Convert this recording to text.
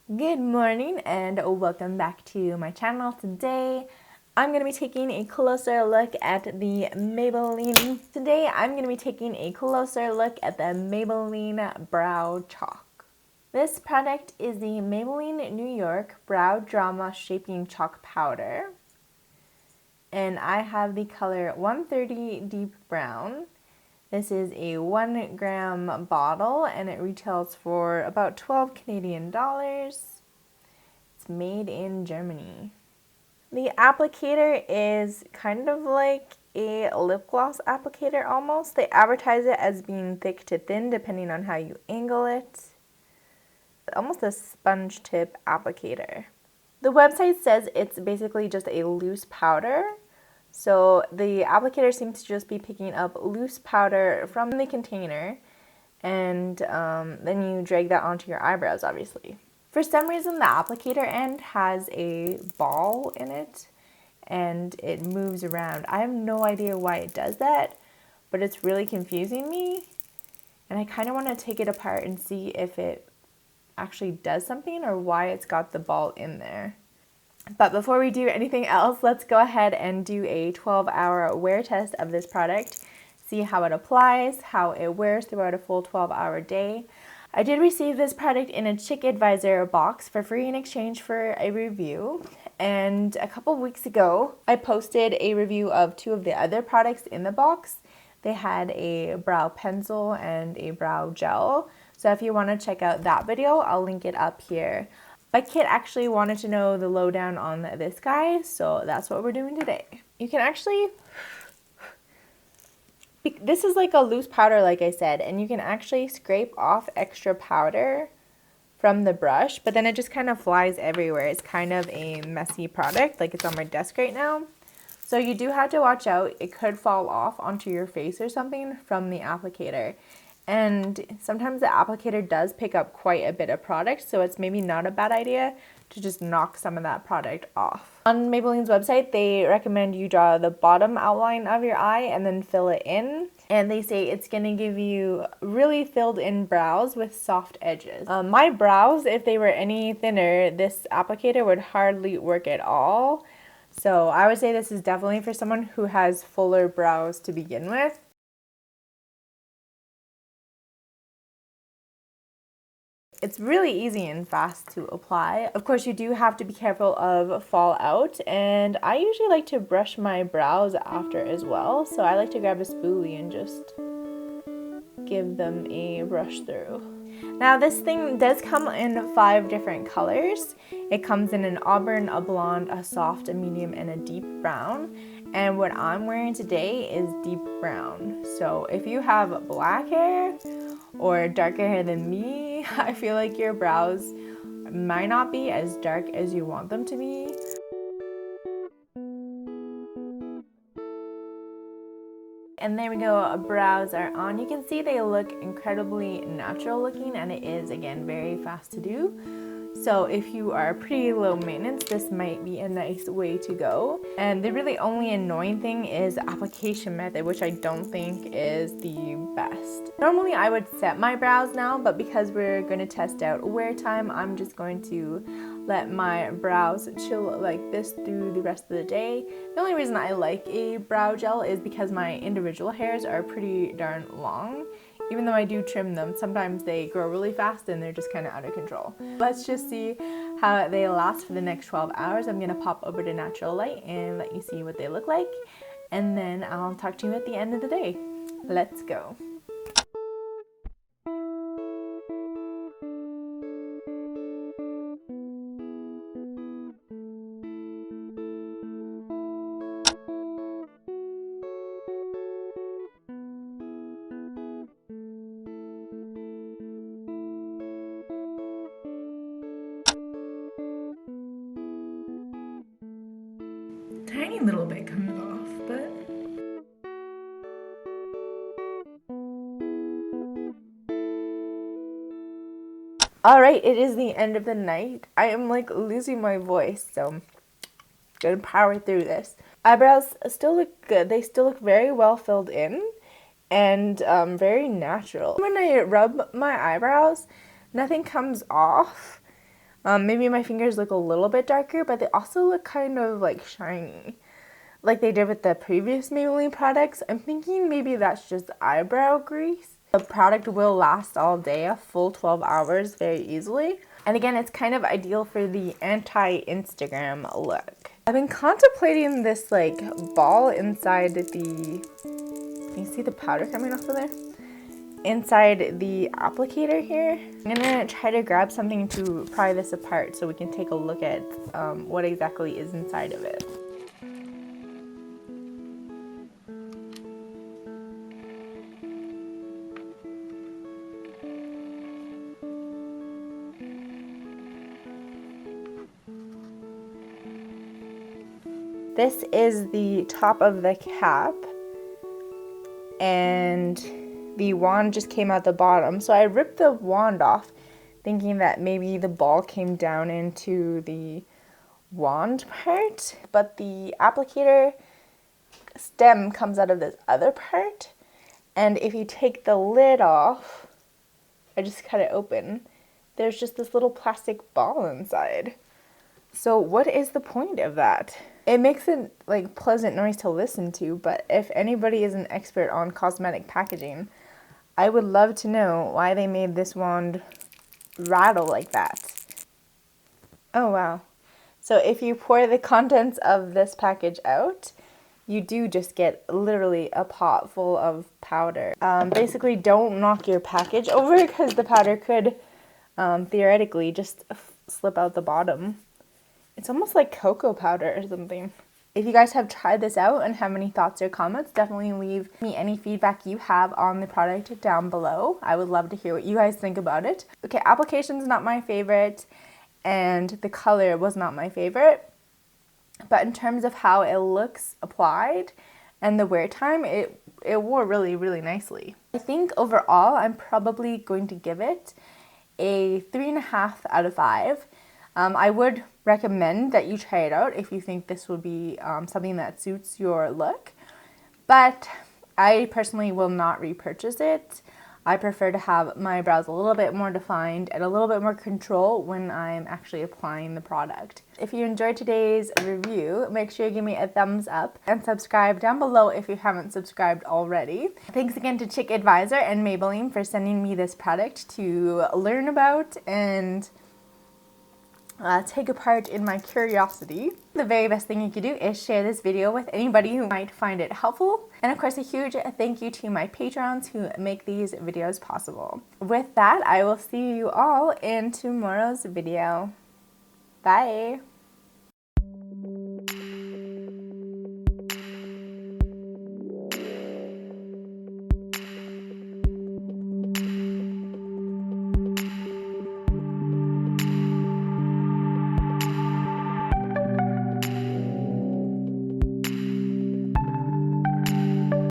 Good morning and welcome back to my channel. Today I'm going to be taking a closer look at the Maybelline. Today I'm going to be taking a closer look at the Maybelline Brow Chalk. This product is the Maybelline New York Brow Drama Shaping Chalk Powder. And I have the color 130 Deep Brown. This is a 1 gram bottle and it retails for about 12 Canadian dollars. It's made in Germany. The applicator is kind of like a lip gloss applicator almost. They advertise it as being thick to thin depending on how you angle it. Almost a sponge tip applicator. The website says it's basically just a loose powder. So the applicator seems to just be picking up loose powder from the container and then you drag that onto your eyebrows, obviously. For some reason, the applicator end has a ball in it and it moves around. I have no idea why it does that, but it's really confusing me. And I kind of want to take it apart and see if it actually does something or why it's got the ball in there. But before we do anything else, let's go ahead and do a 12-hour wear test of this product. See how it applies, how it wears throughout a full 12-hour day. I did receive this product in a Chick Advisor box for free in exchange for a review. And a couple weeks ago, I posted a review of 2 of the other products in the box. They had a brow pencil and a brow gel. So if you want to check out that video, I'll link it up here. But Kit actually wanted to know the lowdown on this guy, so that's what we're doing today. You can actually, this is like a loose powder like I said, and you can actually scrape off extra powder from the brush, but then it just kind of flies everywhere. It's kind of a messy product, like it's on my desk right now. So you do have to watch out. It could fall off onto your face or something from the applicator. And sometimes the applicator does pick up quite a bit of product, so it's maybe not a bad idea to just knock some of that product off. On Maybelline's website, they recommend you draw the bottom outline of your eye and then fill it in. And they say it's going to give you really filled in brows with soft edges. My brows, if they were any thinner, this applicator would hardly work at all. So I would say this is definitely for someone who has fuller brows to begin with. It's really easy and fast to apply. Of course, you do have to be careful of fallout, and I usually like to brush my brows after as well, so I like to grab a spoolie and just give them a brush through. Now this thing does come in 5 different colors. It comes in an auburn, a blonde, a soft, a medium, and a deep brown. And what I'm wearing today is deep brown. So if you have black hair or darker hair than me, I feel like your brows might not be as dark as you want them to be. And there we go, brows are on. You can see they look incredibly natural looking, and it is, again, very fast to do. So if you are pretty low maintenance, this might be a nice way to go. And the really only annoying thing is the application method, which I don't think is the best. Normally I would set my brows now, but because we're going to test out wear time, I'm just going to let my brows chill like this through the rest of the day. The only reason I like a brow gel is because my individual hairs are pretty darn long. Even though I do trim them, sometimes they grow really fast and they're just kind of out of control. Let's just see how they last for the next 12 hours. I'm going to pop over to natural light and let you see what they look like. And then I'll talk to you at the end of the day. Let's go. Tiny little bit comes off, but alright, it is the end of the night. I am like losing my voice, so gonna power through this. Eyebrows still look good. They still look very well filled in and very natural. When I rub my eyebrows, nothing comes off. Maybe my fingers look a little bit darker, but they also look kind of like shiny, like they did with the previous Maybelline products. I'm thinking maybe that's just eyebrow grease. The product will last all day, a full 12 hours very easily. And again, it's kind of ideal for the anti-Instagram look. I've been contemplating this like ball inside the, you see the powder coming off of there? Inside the applicator here. I'm gonna try to grab something to pry this apart so we can take a look at what exactly is inside of it. This is the top of the cap, and the wand just came out the bottom. So I ripped the wand off, thinking that maybe the ball came down into the wand part, but the applicator stem comes out of this other part. And if you take the lid off, I just cut it open, there's just this little plastic ball inside. So what is the point of that? It makes a like pleasant noise to listen to, but if anybody is an expert on cosmetic packaging, I would love to know why they made this wand rattle like that. Oh wow. So if you pour the contents of this package out, you do just get literally a pot full of powder. Basically, don't knock your package over because the powder could theoretically just slip out the bottom. It's almost like cocoa powder or something. If you guys have tried this out and have any thoughts or comments, definitely leave me any feedback you have on the product down below. I would love to hear what you guys think about it. Okay, application's not my favorite, and the color was not my favorite. But in terms of how it looks applied and the wear time, it wore really, really nicely. I think overall, I'm probably going to give it a 3.5 out of 5. I would recommend that you try it out if you think this would be something that suits your look. But I personally will not repurchase it. I prefer to have my brows a little bit more defined and a little bit more control when I'm actually applying the product. If you enjoyed today's review, make sure you give me a thumbs up and subscribe down below if you haven't subscribed already. Thanks again to Chick Advisor and Maybelline for sending me this product to learn about and take a part in my curiosity. The very best thing you could do is share this video with anybody who might find it helpful. And of course, a huge thank you to my patrons who make these videos possible. With that, I will see you all in tomorrow's video. Bye!